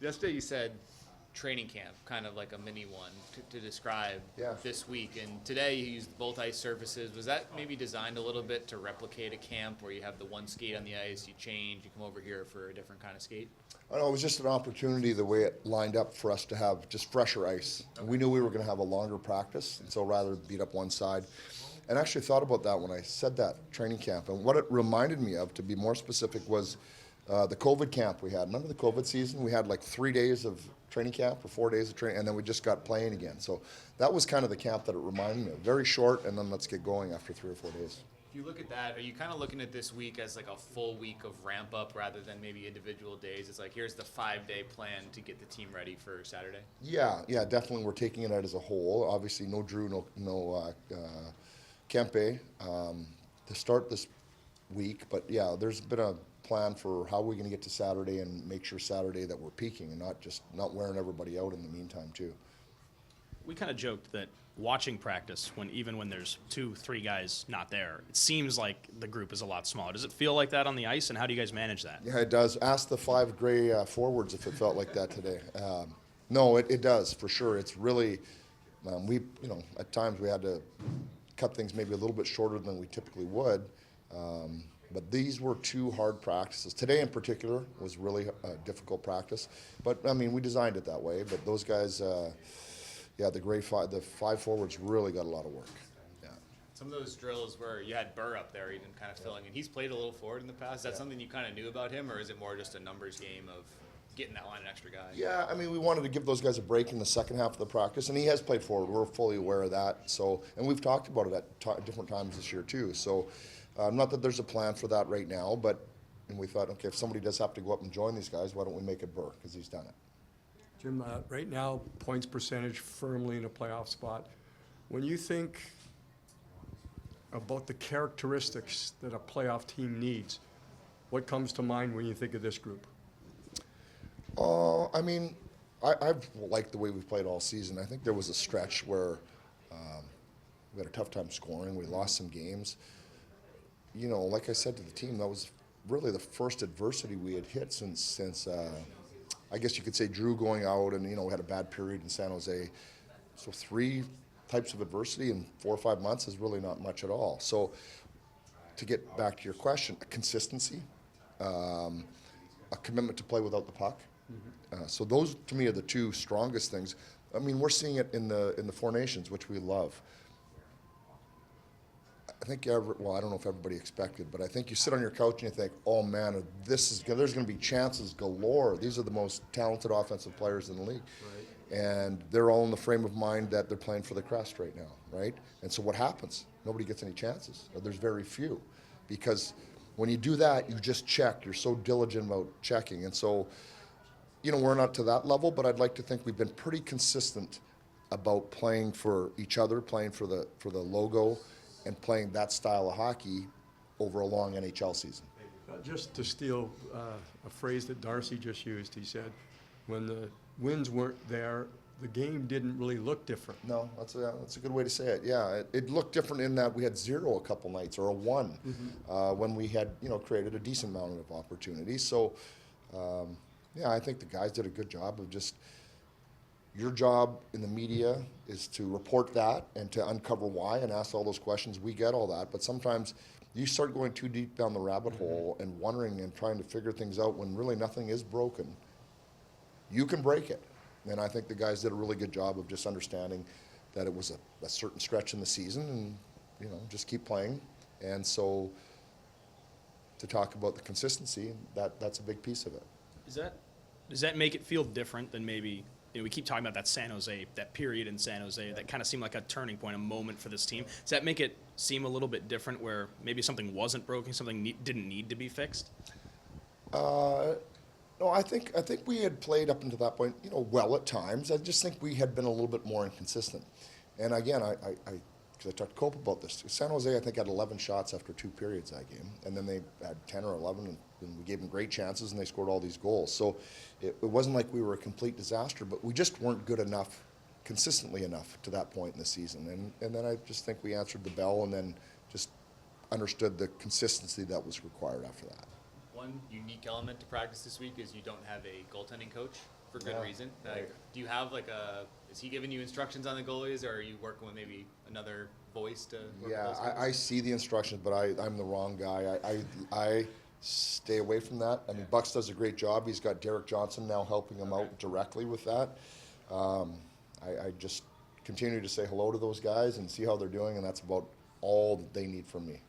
Yesterday you said training camp, kind of like a mini one to describe this week. And today you used both ice surfaces. Was that maybe designed a little bit to replicate a camp where you have the one skate on the ice, you change, you come over here for a different kind of skate? I know, it was just an opportunity the way it lined up for us to have just fresher ice. Okay. We knew we were going to have a longer practice, and so rather beat up one side. And I actually thought about that when I said that, training camp. And what it reminded me of, to be more specific, was the COVID camp we had. Remember the COVID season? We had like 3 days of training camp or 4 days of training, and then we just got playing again. So that was kind of the camp that it reminded me of. Very short, and then let's get going after 3 or 4 days. If you look at that, are you kind of looking at this week as like a full week of ramp up rather than maybe individual days? It's like, here's the 5-day plan to get the team ready for Saturday? Yeah, definitely. We're taking it out as a whole. Obviously, no Drew, no Kempe to start this week. But yeah, there's been a plan for how we're going to get to Saturday and make sure Saturday that we're peaking and not wearing everybody out in the meantime too. We kind of joked that watching practice, even when there's 2-3 guys not there, it seems like the group is a lot smaller. Does it feel like that on the ice, and how do you guys manage that? Yeah, it does. Ask the 5 gray forwards if it felt like that today. No, it does for sure. It's really at times we had to cut things maybe a little bit shorter than we typically would. But these were 2 hard practices. Today in particular was really a difficult practice. But, I mean, we designed it that way. But those guys, the 5 forwards really got a lot of work. Yeah. Some of those drills where you had Burr up there even kind of filling in. He's played a little forward in the past. Is that something you kind of knew about him, or is it more just a numbers game of getting that line an extra guy? Yeah, I mean, we wanted to give those guys a break in the second half of the practice, and he has played forward. We're fully aware of that. So, and we've talked about it at different times this year too. So, not that there's a plan for that right now, but and we thought, okay, if somebody does have to go up and join these guys, why don't we make it Burr, because he's done it. Jim, right now, points percentage firmly in a playoff spot. When you think about the characteristics that a playoff team needs, what comes to mind when you think of this group? I mean, I've liked the way we've played all season. I think there was a stretch where we had a tough time scoring. We lost some games. You know, like I said to the team, that was really the first adversity we had hit since I guess you could say Drew going out, and we had a bad period in San Jose. So 3 types of adversity in 4 or 5 months is really not much at all. So to get back to your question, a consistency, a commitment to play without the puck. Mm-hmm. So those to me are the 2 strongest things. I mean, we're seeing it in the 4 Nations, which we love. I think I don't know if everybody expected, but I think you sit on your couch and you think, oh man, there's going to be chances galore. These are the most talented offensive players in the league. Right. And they're all in the frame of mind that they're playing for the crest right now, right? And so what happens? Nobody gets any chances, or there's very few. Because when you do that, you just check. You're so diligent about checking. And so, we're not to that level, but I'd like to think we've been pretty consistent about playing for each other, playing for the logo, and playing that style of hockey over a long NHL season. Just to steal a phrase that Darcy just used, he said, when the wins weren't there, the game didn't really look different. No, that's a good way to say it. Yeah, it looked different in that we had 0 a couple nights, or a 1, when we had created a decent amount of opportunities. So, I think the guys did a good job of just. Your job in the media is to report that and to uncover why and ask all those questions. We get all that, but sometimes you start going too deep down the rabbit hole and wondering and trying to figure things out when really nothing is broken. You can break it. And I think the guys did a really good job of just understanding that it was a certain stretch in the season and, just keep playing. And so to talk about the consistency, that's a big piece of it. Does that make it feel different than maybe we keep talking about that San Jose, that period in San Jose, that kind of seemed like a turning point, a moment for this team. Does that make it seem a little bit different where maybe something wasn't broken, something didn't need to be fixed? No, I think we had played up until that point, well at times. I just think we had been a little bit more inconsistent. And again, because I talked to Cope about this. San Jose, I think, had 11 shots after 2 periods that game, and then they had 10 or 11, and we gave them great chances, and they scored all these goals. So it wasn't like we were a complete disaster, but we just weren't good enough, consistently enough to that point in the season. And then I just think we answered the bell and then just understood the consistency that was required after that. One unique element to practice this week is you don't have a goaltending coach for good Yeah. reason. Right. Do you have is he giving you instructions on the goalies, or are you working with maybe another voice to work Yeah, with those guys? I see the instructions, but I'm the wrong guy. I stay away from that. I mean, Bucks does a great job. He's got Derek Johnson now helping him out directly with that. I just continue to say hello to those guys and see how they're doing, and that's about all that they need from me.